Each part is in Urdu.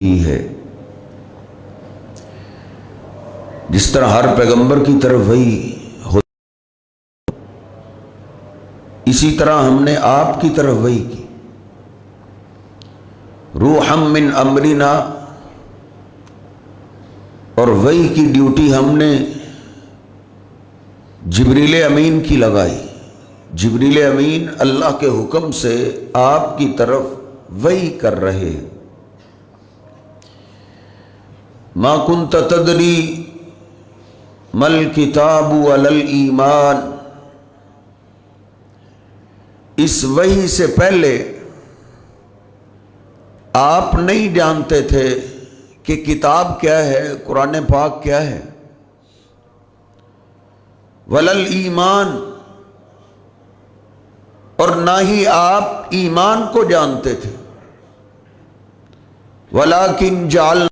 ہی ہے۔ جس طرح ہر پیغمبر کی طرف وحی ہوتی، اسی طرح ہم نے آپ کی طرف وحی کی۔ روحم من امرنا، اور وحی کی ڈیوٹی ہم نے جبریل امین کی لگائی۔ جبریل امین اللہ کے حکم سے آپ کی طرف وحی کر رہے ہیں۔ ما کنت تدری مل کتاب ولا الایمان، اس وحی سے پہلے آپ نہیں جانتے تھے کہ کتاب کیا ہے، قرآن پاک کیا ہے، ولا الایمان، اور نہ ہی آپ ایمان کو جانتے تھے۔ ولیکن جعلنا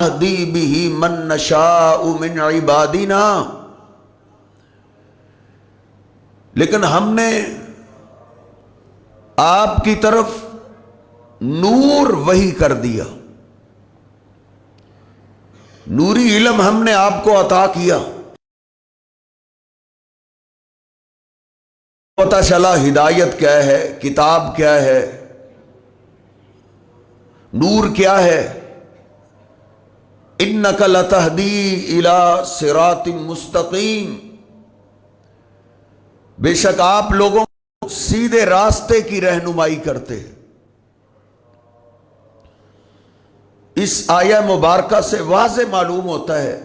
نہدی بہ من نشاء من عبادنا، لیکن ہم نے آپ کی طرف نور وحی کر دیا، نوری علم ہم نے آپ کو عطا کیا۔ پتہ چلا ہدایت کیا ہے، کتاب کیا ہے، نور کیا ہے۔ انک لتہدی الی صراط مستقیم، بے شک آپ لوگوں کو سیدھے راستے کی رہنمائی کرتے ہیں۔ اس آیہ مبارکہ سے واضح معلوم ہوتا ہے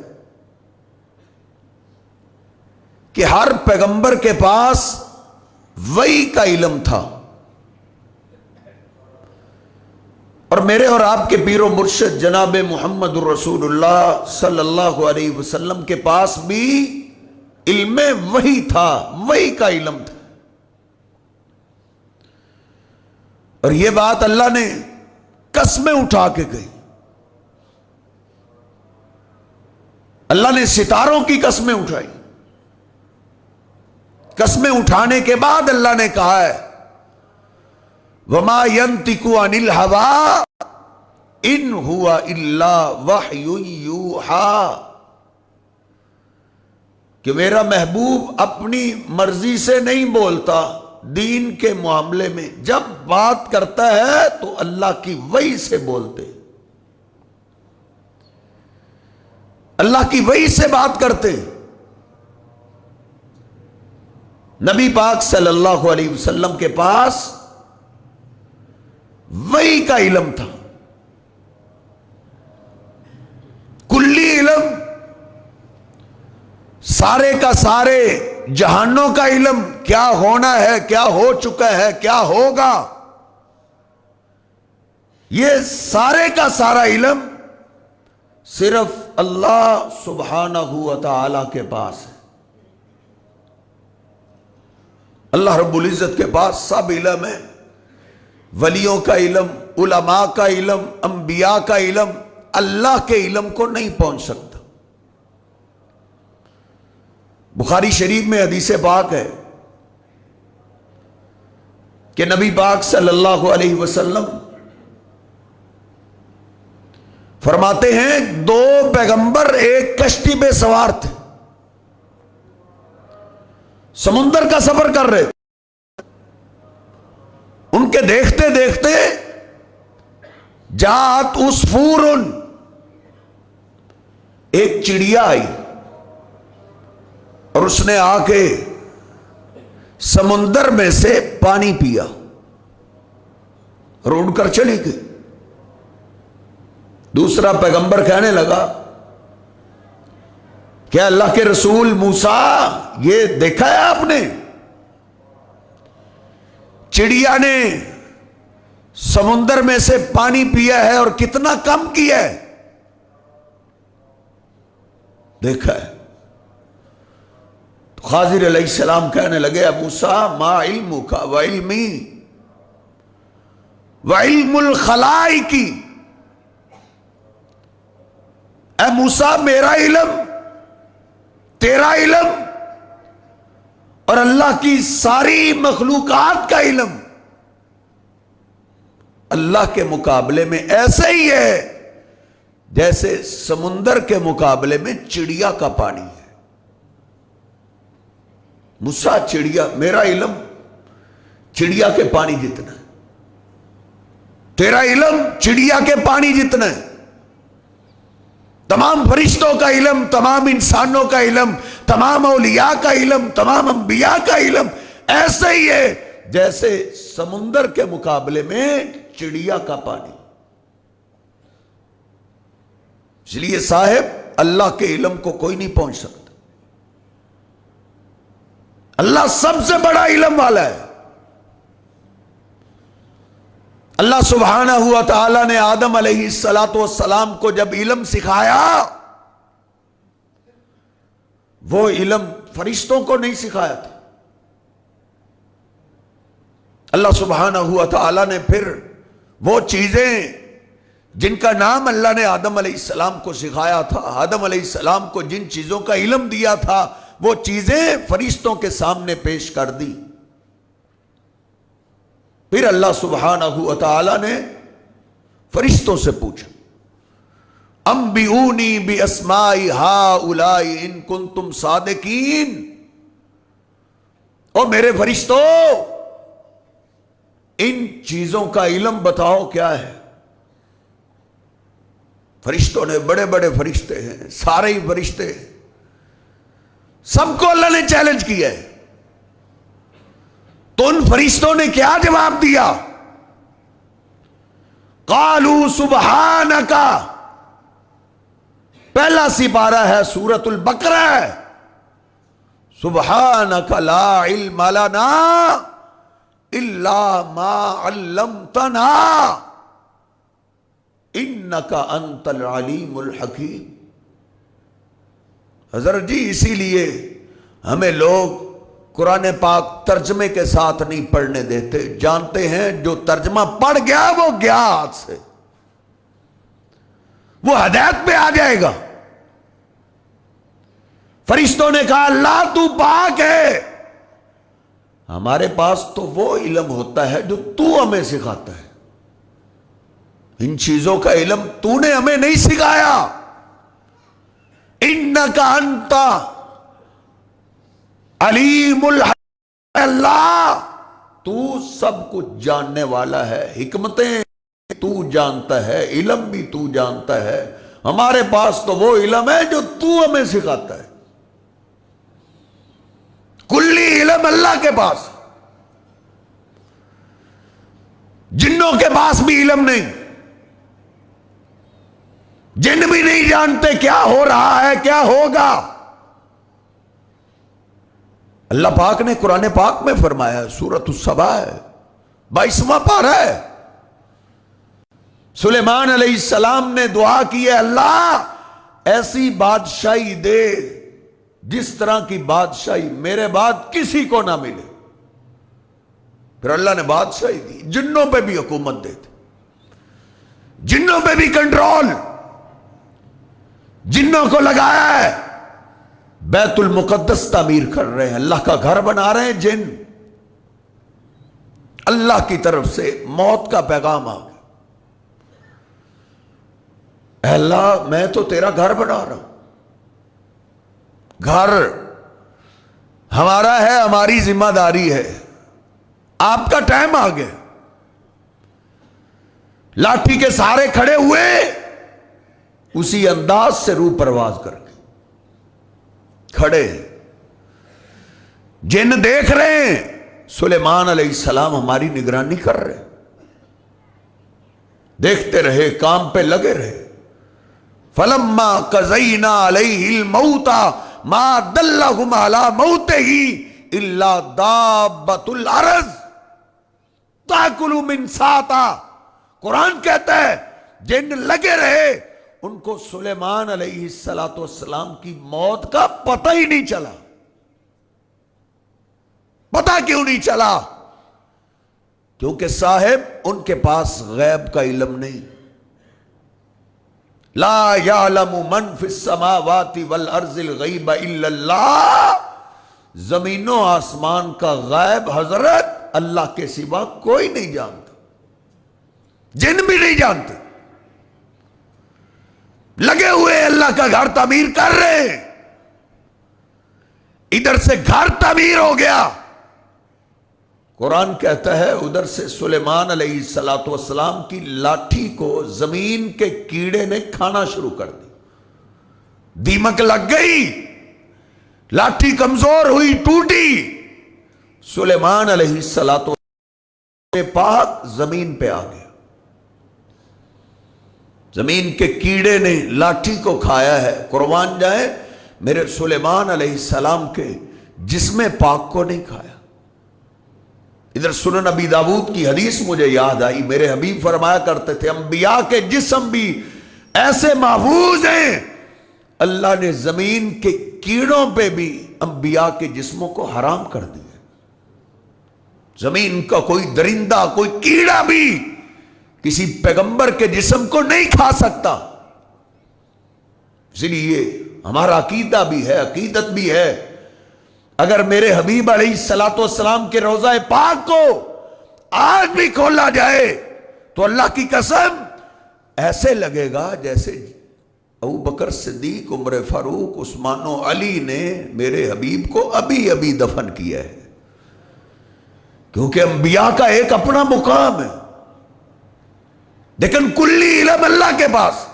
کہ ہر پیغمبر کے پاس وحی کا علم تھا، اور میرے اور آپ کے پیر و مرشد جناب محمد الرسول اللہ صلی اللہ علیہ وسلم کے پاس بھی علم وحی تھا، وحی کا علم تھا۔ اور یہ بات اللہ نے قسمیں اٹھا کے کہی۔ اللہ نے ستاروں کی قسمیں اٹھائی، قسمیں اٹھانے کے بعد اللہ نے کہا ہے وَمَا يَنْتِقُ عَنِ الْهَوَىٰ إِنْ هُوَ إِلَّا وَحْيٌ يُوحَىٰ، کہ میرا محبوب اپنی مرضی سے نہیں بولتا دین کے معاملے میں، جب بات کرتا ہے تو اللہ کی وحی سے بولتے، اللہ کی وحی سے بات کرتے۔ نبی پاک صلی اللہ علیہ وسلم کے پاس وحی کا علم تھا، کلی علم، سارے کا سارے جہانوں کا علم، کیا ہونا ہے، کیا ہو چکا ہے، کیا ہوگا، یہ سارے کا سارا علم صرف اللہ سبحانہ و تعالی کے پاس ہے۔ اللہ رب العزت کے پاس سب علم ہے، ولیوں کا علم، علماء کا علم، انبیاء کا علم، اللہ کے علم کو نہیں پہنچ سکتا۔ بخاری شریف میں حدیث پاک ہے کہ نبی پاک صلی اللہ علیہ وسلم فرماتے ہیں دو پیغمبر ایک کشتی پہ سوار تھے، سمندر کا سفر کر رہے، ان کے دیکھتے دیکھتے جات عصفور، ایک چڑیا آئی اور اس نے آ کے سمندر میں سے پانی پیا اور اڑ کر چلی گئی۔ دوسرا پیغمبر کہنے لگا کیا اللہ کے رسول موسیٰ یہ دیکھا ہے آپ نے، چڑیا نے سمندر میں سے پانی پیا ہے اور کتنا کم کیا ہے، دیکھا ہے۔ تو خضر علیہ السلام کہنے لگے موسیٰ ما علمک وعلمی وعلم الخلائق، اے موسیٰ میرا علم، تیرا علم اور اللہ کی ساری مخلوقات کا علم اللہ کے مقابلے میں ایسے ہی ہے جیسے سمندر کے مقابلے میں چڑیا کا پانی ہے۔ موسیٰ چڑیا، میرا علم چڑیا کے پانی جتنا ہے، تیرا علم چڑیا کے پانی جتنا ہے، تمام فرشتوں کا علم، تمام انسانوں کا علم، تمام اولیاء کا علم، تمام انبیاء کا علم ایسے ہی ہے جیسے سمندر کے مقابلے میں چڑیا کا پانی۔ اس لیے صاحب اللہ کے علم کو کوئی نہیں پہنچ سکتا، اللہ سب سے بڑا علم والا ہے۔ اللہ سبحانہ ہوا تعالیٰ نے آدم علیہ السلام کو جب علم سکھایا، وہ علم فرشتوں کو نہیں سکھایا تھا۔ اللہ سبحانہ ہوا تعالیٰ نے پھر وہ چیزیں جن کا نام اللہ نے آدم علیہ السلام کو سکھایا تھا، آدم علیہ السلام کو جن چیزوں کا علم دیا تھا، وہ چیزیں فرشتوں کے سامنے پیش کر دی۔ پھر اللہ سبحانہ و تعالی نے فرشتوں سے پوچھا، انبئونی باسماء ہؤلاء ان کنتم صادقین، اور میرے فرشتوں ان چیزوں کا علم بتاؤ کیا ہے۔ فرشتوں نے، بڑے بڑے فرشتے ہیں، سارے ہی فرشتے ہیں، سب کو اللہ نے چیلنج کیا ہے، تو ان فرشتوں نے کیا جواب دیا؟ قالوا سبحانک، پہلا سپارہ ہے سورۃ البقرہ ہے، سبحانک لا علم لنا الا ما علمتنا انک انت العلیم الحکیم۔ حضرت جی اسی لیے ہمیں لوگ قرآن پاک ترجمے کے ساتھ نہیں پڑھنے دیتے، جانتے ہیں جو ترجمہ پڑھ گیا وہ گیا ہاتھ سے، وہ ہدایت پہ آ جائے گا۔ فرشتوں نے کہا اللہ تو پاک ہے، ہمارے پاس تو وہ علم ہوتا ہے جو تو ہمیں سکھاتا ہے، ان چیزوں کا علم تو نے ہمیں نہیں سکھایا۔ انک انت علیم الحکیم، اللہ تو سب کچھ جاننے والا ہے، حکمتیں تو جانتا ہے، علم بھی تو جانتا ہے، ہمارے پاس تو وہ علم ہے جو تو ہمیں سکھاتا ہے۔ کلی علم اللہ کے پاس، جنوں کے پاس بھی علم نہیں، جن بھی نہیں جانتے کیا ہو رہا ہے، کیا ہوگا۔ اللہ پاک نے قرآن پاک میں فرمایا، سورۃ السبا ہے، 22واں پارہ ہے، سلیمان علیہ السلام نے دعا کی ہے اللہ ایسی بادشاہی دے جس طرح کی بادشاہی میرے بعد کسی کو نہ ملے۔ پھر اللہ نے بادشاہی دی، جنوں پہ بھی حکومت دیتے، جنوں پہ بھی کنٹرول، جنوں کو لگایا ہے، بیت المقدس تعمیر کر رہے ہیں، اللہ کا گھر بنا رہے ہیں جن۔ اللہ کی طرف سے موت کا پیغام آ گیا، اے اللہ میں تو تیرا گھر بنا رہا ہوں، گھر ہمارا ہے، ہماری ذمہ داری ہے، آپ کا ٹائم آ گیا۔ لاٹھی کے سہارے کھڑے ہوئے، اسی انداز سے روح پرواز کر کے کھڑے، جن دیکھ رہے ہیں، سلیمان علیہ السلام ہماری نگرانی کر رہے، دیکھتے رہے، کام پہ لگے رہے۔ فلما قضینا علیہ الموت ما دلہم علی موتہ الا دابۃ الارض تاکل من ساتا۔ قرآن کہتا ہے جن لگے رہے ان کو سلیمان علیہ السلام کی موت کا پتہ ہی نہیں چلا۔ پتہ کیوں نہیں چلا؟ کیونکہ صاحب ان کے پاس غیب کا علم نہیں۔ لا یعلم من فی السماوات والارض الغیب الا اللہ، زمین و آسمان کا غیب حضرت اللہ کے سوا کوئی نہیں جانتا۔ جن بھی نہیں جانتے، لگے ہوئے اللہ کا گھر تعمیر کر رہے ہیں، ادھر سے گھر تعمیر ہو گیا، قرآن کہتا ہے ادھر سے سلیمان علیہ السلام کی لاٹھی کو زمین کے کیڑے نے کھانا شروع کر دی، دیمک لگ گئی، لاٹھی کمزور ہوئی، ٹوٹی، سلیمان علیہ السلام پاک زمین پہ آ گیا، زمین کے کیڑے نے لاٹھی کو کھایا ہے، قربان جائے میرے سلیمان علیہ السلام کے جسم پاک کو نہیں کھایا۔ ادھر سنن ابی داؤد کی حدیث مجھے یاد آئی، میرے حبیب فرمایا کرتے تھے انبیاء کے جسم بھی ایسے محفوظ ہیں، اللہ نے زمین کے کیڑوں پہ بھی انبیاء کے جسموں کو حرام کر دیا، زمین کا کوئی درندہ، کوئی کیڑا بھی کسی پیغمبر کے جسم کو نہیں کھا سکتا۔ اس لیے ہمارا عقیدہ بھی ہے، عقیدت بھی ہے، اگر میرے حبیب علیہ السلام کے روضہ پاک کو آج بھی کھولا جائے تو اللہ کی قسم ایسے لگے گا جیسے ابو بکر صدیق، عمر فاروق، عثمان و علی نے میرے حبیب کو ابھی ابھی دفن کیا ہے، کیونکہ انبیاء کا ایک اپنا مقام ہے، لیکن کلی علم اللہ کے پاس،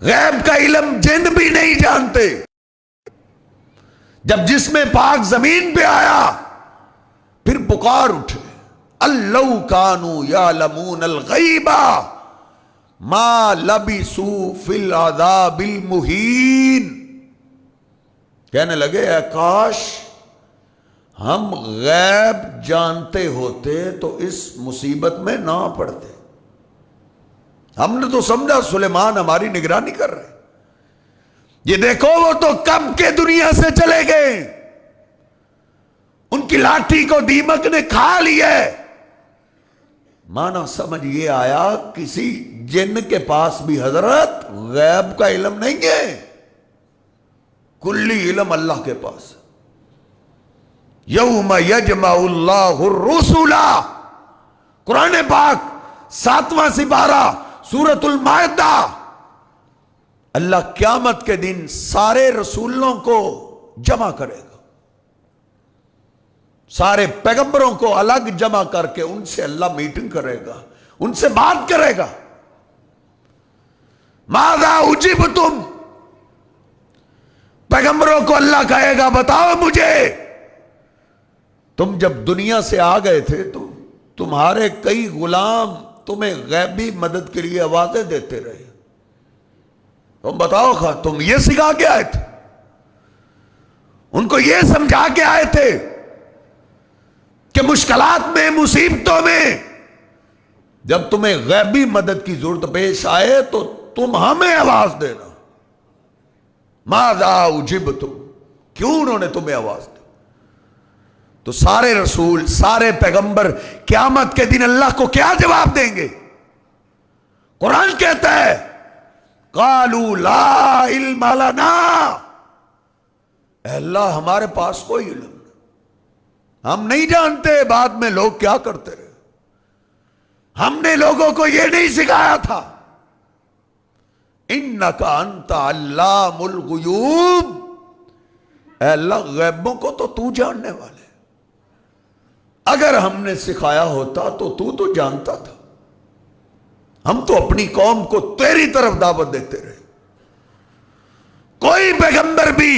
غیب کا علم جن بھی نہیں جانتے۔ جب جسم پاک زمین پہ آیا پھر پکار اٹھے، اللو کانوا یعلمون الغیب ما لبثوا فی العذاب المہین، کہنے لگے اے کاش ہم غیب جانتے ہوتے تو اس مصیبت میں نہ پڑتے، ہم نے تو سمجھا سلیمان ہماری نگرانی کر رہے، یہ دیکھو وہ تو کب کے دنیا سے چلے گئے، ان کی لاٹھی کو دیمک نے کھا لیا ہے۔ مانا سمجھ یہ آیا کسی جن کے پاس بھی حضرت غیب کا علم نہیں ہے، کلی علم اللہ کے پاس۔ یوم یجمع اللہ الرسل، قرآن پاک 7واں سپارہ سورۃ المائدہ، اللہ قیامت کے دن سارے رسولوں کو جمع کرے گا، سارے پیغمبروں کو الگ جمع کر کے ان سے اللہ میٹنگ کرے گا، ان سے بات کرے گا، ماذا اجبتم، پیغمبروں کو اللہ کہے گا بتاؤ مجھے تم جب دنیا سے آ گئے تھے تو تمہارے کئی غلام تمہیں غیبی مدد کے لیے آوازیں دیتے رہے، تم بتاؤ تم یہ سکھا کے آئے تھے، ان کو یہ سمجھا کے آئے تھے کہ مشکلات میں، مصیبتوں میں جب تمہیں غیبی مدد کی ضرورت پیش آئے تو تم ہمیں آواز دینا، ماذا اجبتم، کیوں انہوں نے تمہیں آواز دی؟ تو سارے رسول، سارے پیغمبر قیامت کے دن اللہ کو کیا جواب دیں گے؟ قرآن کہتا ہے قالوا لا علم لنا، اے اللہ ہمارے پاس کوئی علم نہیں، ہم نہیں جانتے بعد میں لوگ کیا کرتے رہے، ہم نے لوگوں کو یہ نہیں سکھایا تھا، انک انت علام الغیوب، اے اللہ غیبوں کو تو جاننے والے، اگر ہم نے سکھایا ہوتا تو جانتا تھا، ہم تو اپنی قوم کو تیری طرف دعوت دیتے رہے۔ کوئی پیغمبر بھی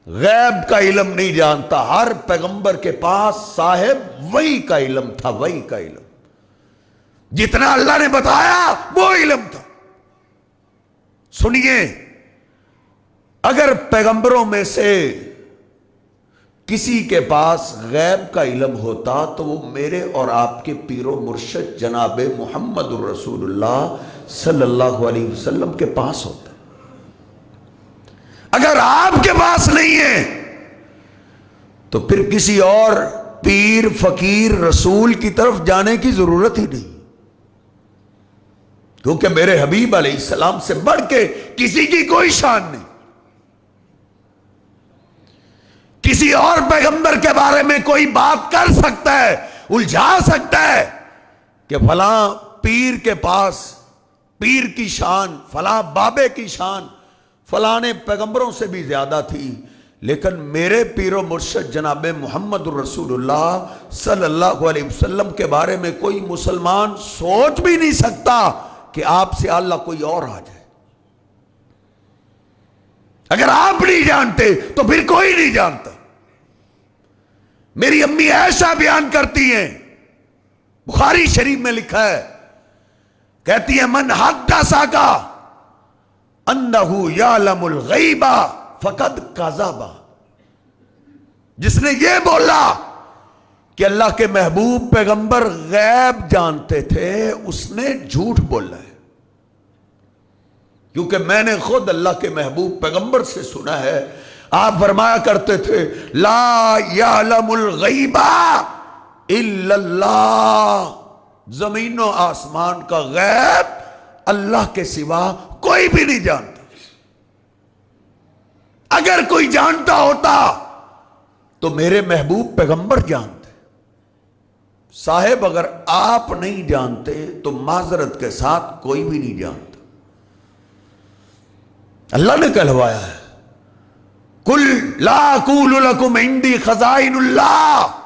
غیب کا علم نہیں جانتا، ہر پیغمبر کے پاس صاحب وحی کا علم تھا، وحی کا علم، جتنا اللہ نے بتایا وہ علم تھا۔ سنیے، اگر پیغمبروں میں سے کسی کے پاس غیب کا علم ہوتا تو وہ میرے اور آپ کے پیر و مرشد جناب محمد الرسول اللہ صلی اللہ علیہ وسلم کے پاس ہوتا، اگر آپ کے پاس نہیں ہے تو پھر کسی اور پیر، فقیر، رسول کی طرف جانے کی ضرورت ہی نہیں، کیونکہ میرے حبیب علیہ السلام سے بڑھ کے کسی کی کوئی شان نہیں۔ کسی اور پیغمبر کے بارے میں کوئی بات کر سکتا ہے، الجھا سکتا ہے، کہ فلاں پیر کے پاس پیر کی شان، فلاں بابے کی شان فلاں پیغمبروں سے بھی زیادہ تھی، لیکن میرے پیر و مرشد جناب محمد الرسول اللہ صلی اللہ علیہ وسلم کے بارے میں کوئی مسلمان سوچ بھی نہیں سکتا کہ آپ سے اللہ کوئی اور آ جائے۔ اگر آپ نہیں جانتے تو پھر کوئی نہیں جانتا۔ میری امی عائشہ بیان کرتی ہیں، بخاری شریف میں لکھا ہے، کہتی ہے من حدثک انہ یعلم الغیب فقد کذب، جس نے یہ بولا کہ اللہ کے محبوب پیغمبر غیب جانتے تھے، اس نے جھوٹ بولا ہے۔ کیونکہ میں نے خود اللہ کے محبوب پیغمبر سے سنا ہے، آپ فرمایا کرتے تھے لا یعلم الغیب الا اللہ، زمین و آسمان کا غیب اللہ کے سوا کوئی بھی نہیں جانتا۔ اگر کوئی جانتا ہوتا تو میرے محبوب پیغمبر جانتے۔ صاحب اگر آپ نہیں جانتے تو معذرت کے ساتھ کوئی بھی نہیں جانتا۔ اللہ نے کہلوایا ہے قل لا اقول لکم عندی خزائن اللہ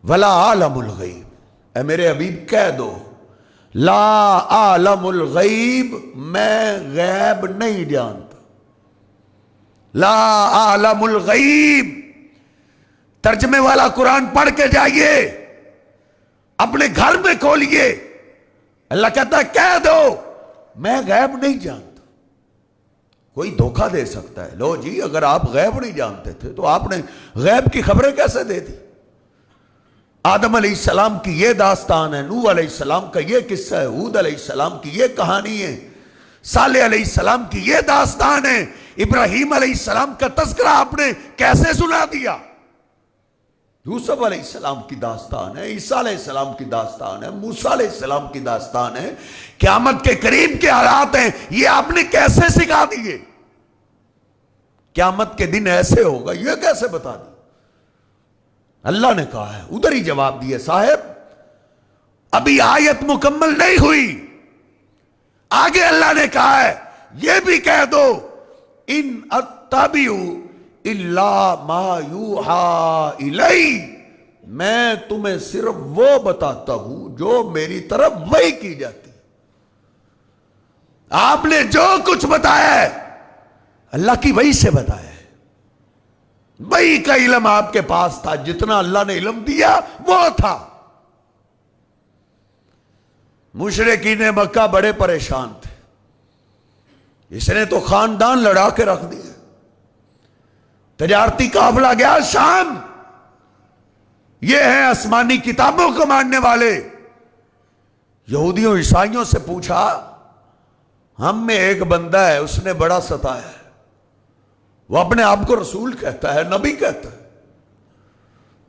ولا اعلم الغیب، اے میرے حبیب کہہ دو لا اعلم الغیب، میں غیب نہیں جانتا۔ لا اعلم الغیب، ترجمے والا قرآن پڑھ کے جائیے، اپنے گھر میں کھولیے، اللہ کہتا ہے کہہ دو میں غیب نہیں جانتا۔ کوئی دھوکہ دے سکتا ہے، لو جی اگر آپ غیب نہیں جانتے تھے تو آپ نے غیب کی خبریں کیسے دے دی؟ آدم علیہ السلام کی یہ داستان ہے، نوح علیہ السلام کا یہ قصہ ہے، ہود علیہ السلام کی یہ کہانی ہے، صالح علیہ السلام کی یہ داستان ہے، ابراہیم علیہ السلام کا تذکرہ آپ نے کیسے سنا دیا؟ یوسف علیہ السلام کی داستان ہے، عیسیٰ علیہ السلام کی داستان ہے، موسیٰ علیہ السلام کی داستان ہے، قیامت کے قریب کے حالات ہیں، یہ آپ نے کیسے سکھا دیے؟ قیامت کے دن ایسے ہوگا یہ کیسے بتا دی؟ اللہ نے کہا ہے، ادھر ہی جواب دیے صاحب ابھی آیت مکمل نہیں ہوئی، آگے اللہ نے کہا ہے یہ بھی کہہ دو ان اتبع الا ما یوحی الی، میں تمہیں صرف وہ بتاتا ہوں جو میری طرف وحی کی جاتی۔ آپ نے جو کچھ بتایا ہے اللہ کی وحی سے بتایا ہے، وحی کا علم آپ کے پاس تھا، جتنا اللہ نے علم دیا وہ تھا۔ مشرکین مکہ بڑے پریشان تھے، اس نے تو خاندان لڑا کے رکھ دیے، تجارتی قافلہ گیا شام، یہ ہیں آسمانی کتابوں کو ماننے والے۔ یہودیوں عیسائیوں سے پوچھا ہم میں ایک بندہ ہے اس نے بڑا ستایا ہے، وہ اپنے آپ کو رسول کہتا ہے، نبی کہتا ہے،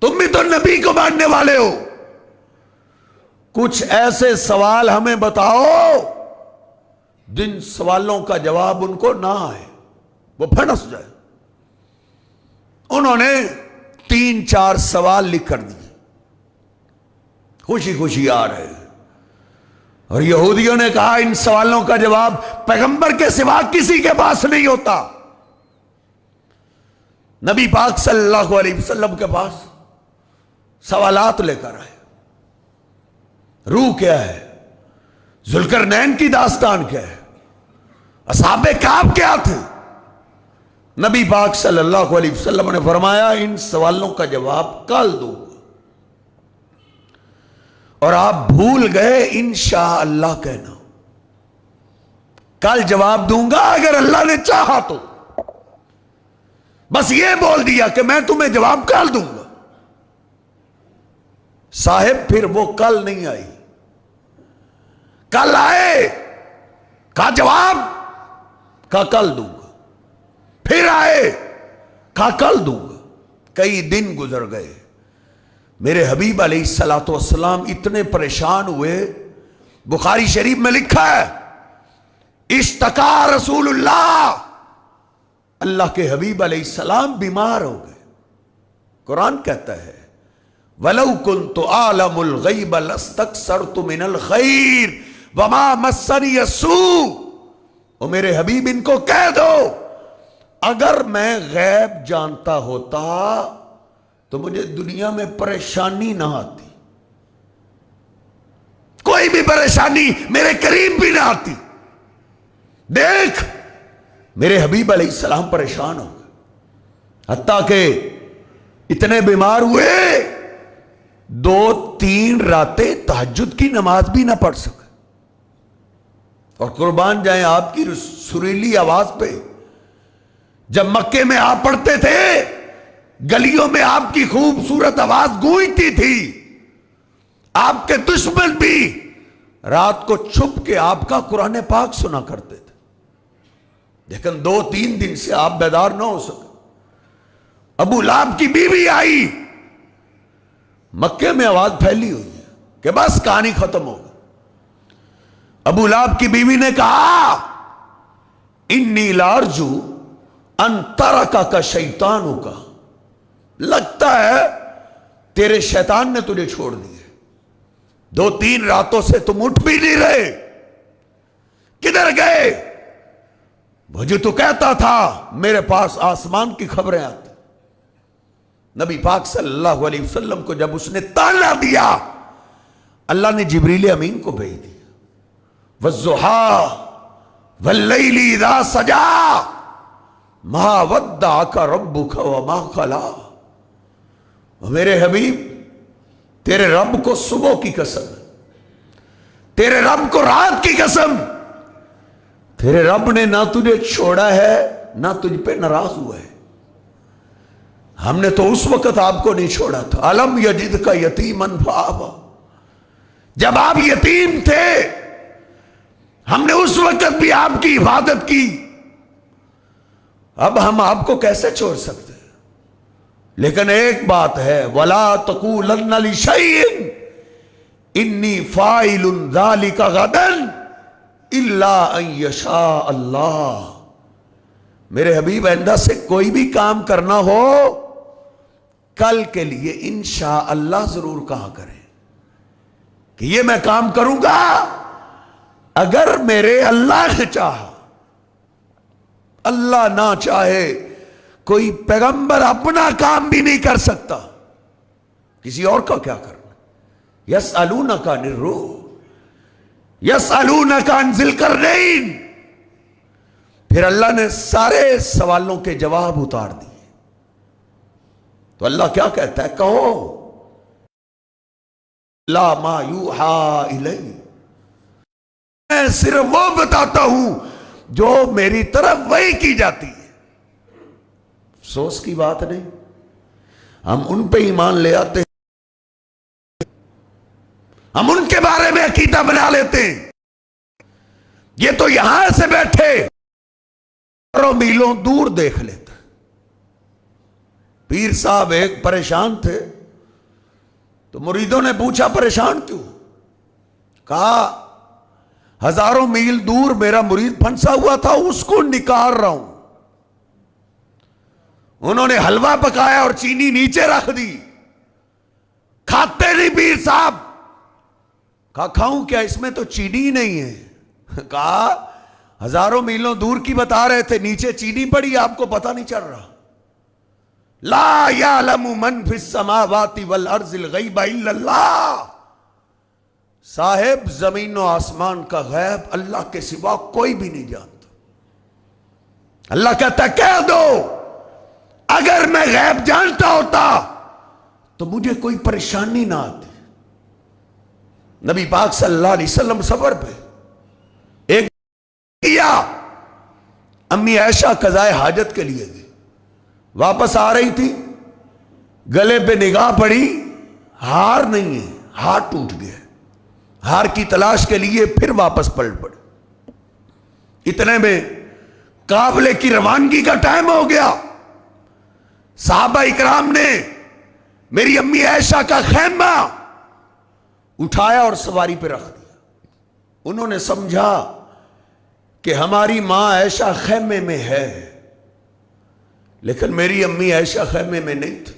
تم بھی تو نبی کو ماننے والے ہو، کچھ ایسے سوال ہمیں بتاؤ جن سوالوں کا جواب ان کو نہ آئے، وہ پھنس جائے۔ انہوں نے 3-4 سوال لکھ کر دیے، خوشی خوشی آ رہے ہیں، اور یہودیوں نے کہا ان سوالوں کا جواب پیغمبر کے سوا کسی کے پاس نہیں ہوتا۔ نبی پاک صلی اللہ علیہ وسلم کے پاس سوالات لے کر آئے، روح کیا ہے، ذوالقرنین کی داستان کیا ہے، اصحاب کہف کیا تھے؟ نبی پاک صلی اللہ علیہ وسلم نے فرمایا ان سوالوں کا جواب کل دوں گا، اور آپ بھول گئے انشاءاللہ کہنا، کل جواب دوں گا اگر اللہ نے چاہا تو، بس یہ بول دیا کہ میں تمہیں جواب کل دوں گا۔ صاحب پھر وہ کل نہیں آئی، کل آئے، کہا جواب، کہا کل دوں گا، پھر آئے، کہا کل دوں گا۔ کئی دن گزر گئے، میرے حبیب علیہ السلام اتنے پریشان ہوئے، بخاری شریف میں لکھا ہے اشتکا رسول اللہ، اللہ کے حبیب علیہ السلام بیمار ہو گئے۔ قرآن کہتا ہے وَلَوْ كُنْتُ أَعْلَمُ الْغَيْبَ لَاسْتَكْثَرْتُ مِنَ الْخَيْرِ وَمَا مَسَّنِيَ السُّوءُ۔ او میرے حبیب ان کو کہہ دو اگر میں غیب جانتا ہوتا تو مجھے دنیا میں پریشانی نہ آتی، کوئی بھی پریشانی میرے قریب بھی نہ آتی۔ دیکھ میرے حبیب علیہ السلام پریشان ہو گئے، حتیٰ کہ اتنے بیمار ہوئے 2-3 راتیں تہجد کی نماز بھی نہ پڑھ سکے۔ اور قربان جائیں آپ کی سریلی آواز پہ، جب مکے میں آپ پڑھتے تھے گلیوں میں آپ کی خوبصورت آواز گونجتی تھی، آپ کے دشمن بھی رات کو چھپ کے آپ کا قرآن پاک سنا کرتے تھے، لیکن 2-3 دن سے آپ بیدار نہ ہو سکے۔ ابو لہب کی بیوی آئی، مکے میں آواز پھیلی ہوئی ہے کہ بس کہانی ختم ہو گئی۔ ابو لہب کی بیوی نے کہا انی لارجو ان ترکک شیطانک، لگتا ہے تیرے شیطان نے تجھے چھوڑ دیے، 2-3 راتوں سے تم اٹھ بھی نہیں رہے، کدھر گئے؟ مجھے تو کہتا تھا میرے پاس آسمان کی خبریں آتی۔ نبی پاک صلی اللہ علیہ وسلم کو جب اس نے طعنہ دیا، اللہ نے جبریل امین کو بھیج دیا، وَالضُّحَىٰ وَاللَّيْلِ اِذَا سَجَىٰ مَا وَدَّعَكَ رَبُّكَ وَمَا قَلَىٰ۔ میرے حبیب تیرے رب کو صبح کی قسم، تیرے رب کو رات کی قسم، تیرے رب نے نہ تجھے چھوڑا ہے نہ تجھ پہ ناراض ہوا ہے۔ ہم نے تو اس وقت آپ کو نہیں چھوڑا تھا، أَلَمْ يَجِدْكَ يَتِيمًا فَآوَىٰ، جب آپ یتیم تھے ہم نے اس وقت بھی آپ کی حفاظت کی، اب ہم آپ کو کیسے چھوڑ سکتے ہیں؟ لیکن ایک بات ہے، وَلَا تَقُولَنَّ لِشَيْءٍ إِنِّي فَاعِلٌ ذَلِكَ غَدًا إِلَّا أَن يَشَاءَ اللَّهُ۔ میرے حبیب آئندہ سے کوئی بھی کام کرنا ہو کل کے لیے انشاءاللہ ضرور کہا کریں کہ یہ میں کام کروں گا اگر میرے اللہ نے چاہا۔ اللہ نہ چاہے کوئی پیغمبر اپنا کام بھی نہیں کر سکتا، کسی اور کا کیا کرنا۔ یسألونک عن الروح، یسألونک عن ذی القرنین، پھر اللہ نے سارے سوالوں کے جواب اتار دیے۔ تو اللہ کیا کہتا ہے؟ کہو لا ما یوحی الی، میں صرف وہ بتاتا ہوں جو میری طرف وحی کی جاتی ہے۔ افسوس کی بات نہیں، ہم ان پہ ایمان لے آتے ہیں، ہم ان کے بارے میں عقیدہ بنا لیتے ہیں۔ یہ تو یہاں سے بیٹھے میلوں دور دیکھ لیتا۔ پیر صاحب ایک پریشان تھے تو مریدوں نے پوچھا پریشان کیوں؟ کہا ہزاروں میل دور میرا مرید پھنسا ہوا تھا، اس کو نکال رہا ہوں۔ انہوں نے حلوہ پکایا اور چینی نیچے رکھ دی، کھاتے نہیں پیر صاحب۔ کہا کھاؤں کیا، اس میں تو چینی نہیں ہے۔ کہا ہزاروں میلوں دور کی بتا رہے تھے، نیچے چینی پڑی، آپ کو پتہ نہیں چل رہا۔ لا یعلم من فی السماوات والارض الغیب الا اللہ، صاحب زمین و آسمان کا غیب اللہ کے سوا کوئی بھی نہیں جانتا۔ اللہ کہتا ہے کہہ دو اگر میں غیب جانتا ہوتا تو مجھے کوئی پریشانی نہ آتی۔ نبی پاک صلی اللہ علیہ وسلم سفر پہ ایک امی عائشہ قضائے حاجت کے لیے گئی، واپس آ رہی تھی، گلے پہ نگاہ پڑی، ہار نہیں ہے، ہار ٹوٹ گیا۔ ہار کی تلاش کے لیے پھر واپس پلٹ پڑے۔ اتنے میں قافلے کی روانگی کا ٹائم ہو گیا۔ صحابہ اکرام نے میری امی عائشہ کا خیمہ اٹھایا اور سواری پہ رکھ دیا۔ انہوں نے سمجھا کہ ہماری ماں عائشہ خیمے میں ہے، لیکن میری امی عائشہ خیمے میں نہیں تھی۔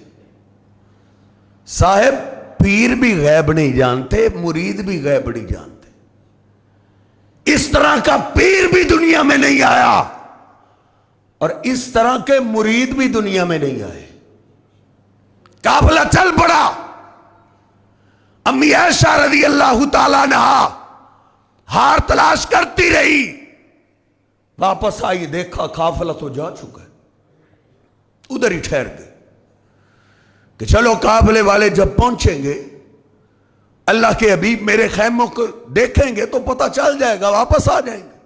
صاحب پیر بھی غیب نہیں جانتے، مرید بھی غیب نہیں جانتے۔ اس طرح کا پیر بھی دنیا میں نہیں آیا اور اس طرح کے مرید بھی دنیا میں نہیں آئے۔ قافلہ چل پڑا، امی عائشہ رضی اللہ تعالیٰ عنہا ہار تلاش کرتی رہی، واپس آئی، دیکھا قافلہ تو جا چکا ہے، ادھر ہی ٹھہر گئے کہ چلو قافلے والے جب پہنچیں گے اللہ کے حبیب میرے خیموں کو دیکھیں گے تو پتہ چل جائے گا، واپس آ جائیں گے۔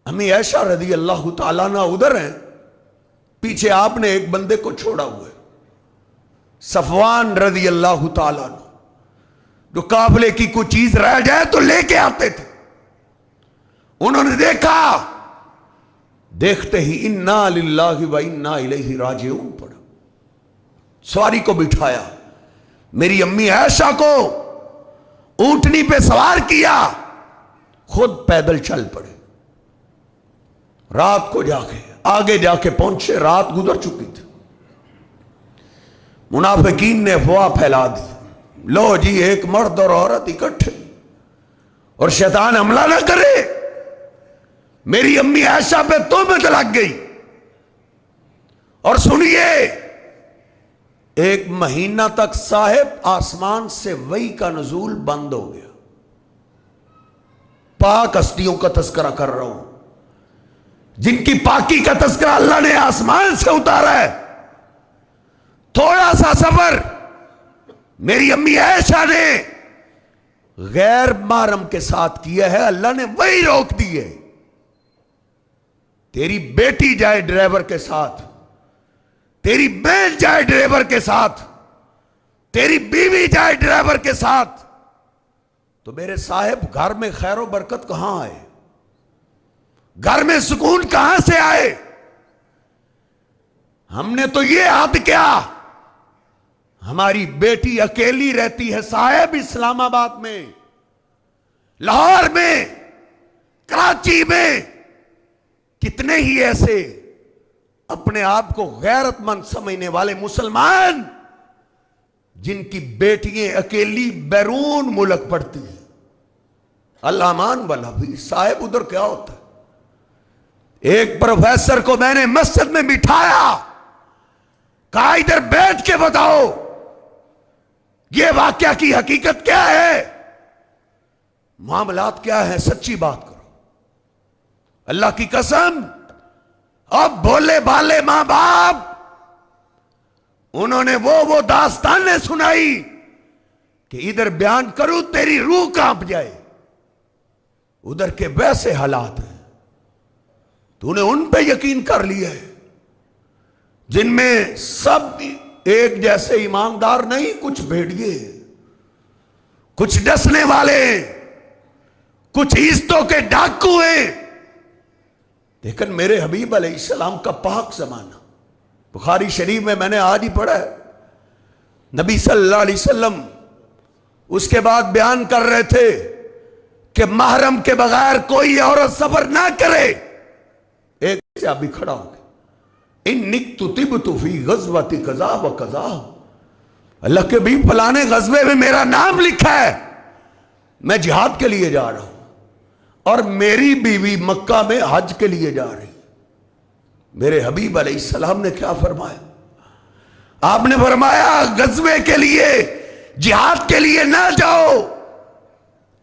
امی عائشہ رضی اللہ تعالیٰ عنہ ادھر ہیں، پیچھے آپ نے ایک بندے کو چھوڑا ہوا ہے، صفوان رضی اللہ تعالیٰ عنہ، جو قافلے کی کوئی چیز رہ جائے تو لے کے آتے تھے۔ انہوں نے دیکھا، دیکھتے ہی انا للہ و انا الیہ راجعون پڑھا، سواری کو بٹھایا، میری امی عائشہ کو اونٹنی پہ سوار کیا، خود پیدل چل پڑے، رات کو جا کے آگے جا کے پہنچے، رات گزر چکی تھی۔ منافقین نے افواہ پھیلا دی، لو جی ایک مرد اور عورت اکٹھے اور شیطان حملہ نہ کرے، میری امی عائشہ پہ تہمت لگ گئی۔ اور سنیے، ایک مہینہ تک صاحب آسمان سے وحی کا نزول بند ہو گیا۔ پاک ہستیوں کا تذکرہ کر رہا ہوں، جن کی پاکی کا تذکرہ اللہ نے آسمان سے اتارا ہے۔ تھوڑا سا سفر میری امی عائشہ نے غیر محرم کے ساتھ کیا ہے، اللہ نے وہی روک دی ہے۔ تیری بیٹی جائے ڈرائیور کے ساتھ، تیری بہن جائے ڈرائیور کے ساتھ، تیری بیوی جائے ڈرائیور کے ساتھ، تو میرے صاحب گھر میں خیر و برکت کہاں آئے؟ گھر میں سکون کہاں سے آئے؟ ہم نے تو یہ عہد کیا، ہماری بیٹی اکیلی رہتی ہے صاحب اسلام آباد میں، لاہور میں، کراچی میں، کتنے ہی ایسے اپنے آپ کو غیرت مند سمجھنے والے مسلمان جن کی بیٹیاں اکیلی بیرون ملک پڑتی ہیں۔ اللہ مان والا بھی صاحب ادھر کیا ہوتا ہے؟ ایک پروفیسر کو میں نے مسجد میں بٹھایا، کہا ادھر بیٹھ کے بتاؤ یہ واقعہ کی حقیقت کیا ہے، معاملات کیا ہیں، سچی بات کرو۔ اللہ کی قسم، اب بولے بالے ماں باپ انہوں نے وہ داستانیں سنائی کہ ادھر بیان کروں تیری روح کانپ جائے۔ ادھر کے ویسے حالات ہیں، تو نے ان پہ یقین کر لیا ہے جن میں سب ایک جیسے ایماندار نہیں، کچھ بھیڑیے، کچھ ڈسنے والے، کچھ عزتوں کے ڈاکو ہیں۔ لیکن میرے حبیب علیہ السلام کا پاک زمانہ، بخاری شریف میں نے آج ہی پڑھا ہے، نبی صلی اللہ علیہ وسلم اس کے بعد بیان کر رہے تھے کہ محرم کے بغیر کوئی عورت سفر نہ کرے۔ ایک صحابی کھڑا ہو گیا، انک تطبت فی غزوۃ کذا و کذا، اللہ کے بھی فلانے غزوے میں میرا نام لکھا ہے، میں جہاد کے لیے جا رہا ہوں، اور میری بیوی مکہ میں حج کے لیے جا رہی۔ میرے حبیب علیہ السلام نے کیا فرمایا؟ آپ نے فرمایا غزوے کے لیے، جہاد کے لیے نہ جاؤ،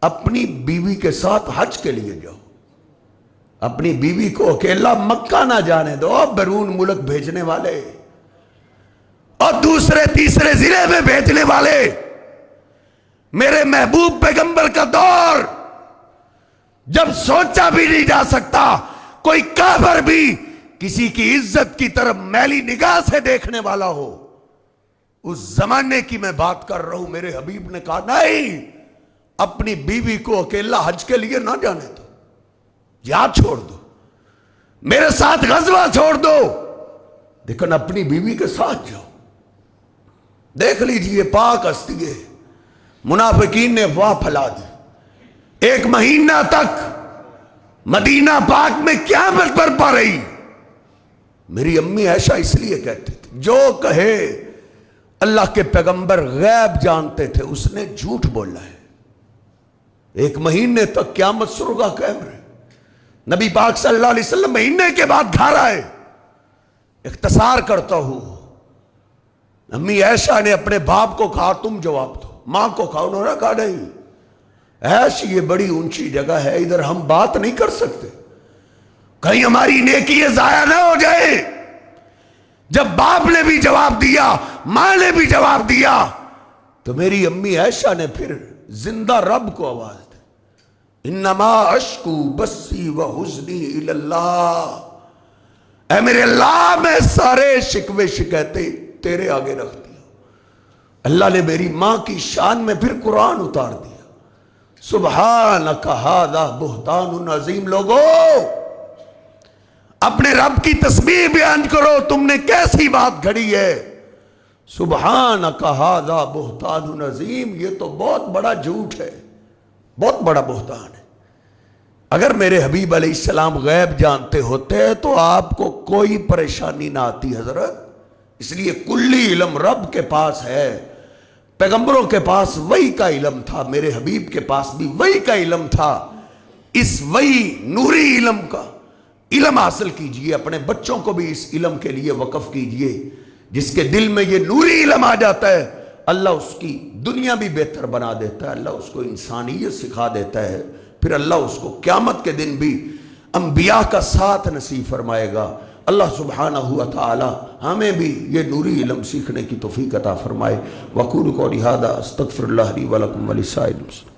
اپنی بیوی کے ساتھ حج کے لیے جاؤ۔ اپنی بیوی کو اکیلا مکہ نہ جانے دو، بیرون ملک بھیجنے والے اور دوسرے تیسرے ضلع میں بھیجنے والے۔ میرے محبوب پیغمبر کا دور جب سوچا بھی نہیں جا سکتا کوئی کافر بھی کسی کی عزت کی طرف میلی نگاہ سے دیکھنے والا ہو، اس زمانے کی میں بات کر رہا ہوں۔ میرے حبیب نے کہا نہیں، اپنی بیوی کو اکیلا حج کے لیے نہ جانے دو، یاد چھوڑ دو، میرے ساتھ غزوہ چھوڑ دو، لیکن اپنی بیوی کے ساتھ جاؤ۔ دیکھ لیجئے پاک ہستی ہے، منافقین نے افواہ پھیلا دی۔ ایک مہینہ تک مدینہ پاک میں قیامت برپا رہی۔ میری امی عائشہ اس لیے کہتی تھی، جو کہے اللہ کے پیغمبر غیب جانتے تھے، اس نے جھوٹ بولا ہے۔ 1 مہینے تک قیامت سرگا قائم رہے۔ نبی پاک صلی اللہ علیہ وسلم مہینے کے بعد گھر آئے۔ اختصار کرتا ہوں، امی عائشہ نے اپنے باپ کو کہا تم جواب دو، ماں کو کہا، انہوں نے کہا نہیں عائشہ یہ بڑی اونچی جگہ ہے، ادھر ہم بات نہیں کر سکتے، کہیں ہماری نیکی ضائع نہ ہو جائے۔ جب باپ نے بھی جواب دیا، ماں نے بھی جواب دیا، تو میری امی عائشہ نے پھر زندہ رب کو آواز دی، انما اشکو بسی و حزنی الی اللہ، اے میرے اللہ میں سارے شکوے شکایتیں تیرے آگے رکھ دیا۔ اللہ نے میری ماں کی شان میں پھر قرآن اتار دیا، سبحانک ھذا بہتان عظیم۔ لوگو اپنے رب کی تسبیح بیان کرو، تم نے کیسی بات گھڑی ہے، سبحانک ھذا بہتان عظیم، یہ تو بہت بڑا جھوٹ ہے، بہت بڑا بہتان ہے۔ اگر میرے حبیب علیہ السلام غیب جانتے ہوتے تو آپ کو کوئی پریشانی نہ آتی حضرت، اس لیے کلی علم رب کے پاس ہے، پیغمبروں کے پاس وحی کا علم تھا، میرے حبیب کے پاس بھی وحی کا علم تھا۔ اس وحی نوری علم کا علم حاصل کیجئے، اپنے بچوں کو بھی اس علم کے لیے وقف کیجئے۔ جس کے دل میں یہ نوری علم آ جاتا ہے، اللہ اس کی دنیا بھی بہتر بنا دیتا ہے، اللہ اس کو انسانیت سکھا دیتا ہے، پھر اللہ اس کو قیامت کے دن بھی انبیاء کا ساتھ نصیب فرمائے گا۔ اللہ سبحانہ وتعالی ہمیں بھی یہ نوری علم سیکھنے کی توفیق عطا فرمائے۔ وَقُولُوا قَوْلِي هَٰذَا أَسْتَغْفِرُ اللَّهَ لِي وَلَكُمْ وَلِسَائِرِ الْمُسْلِمِينَ۔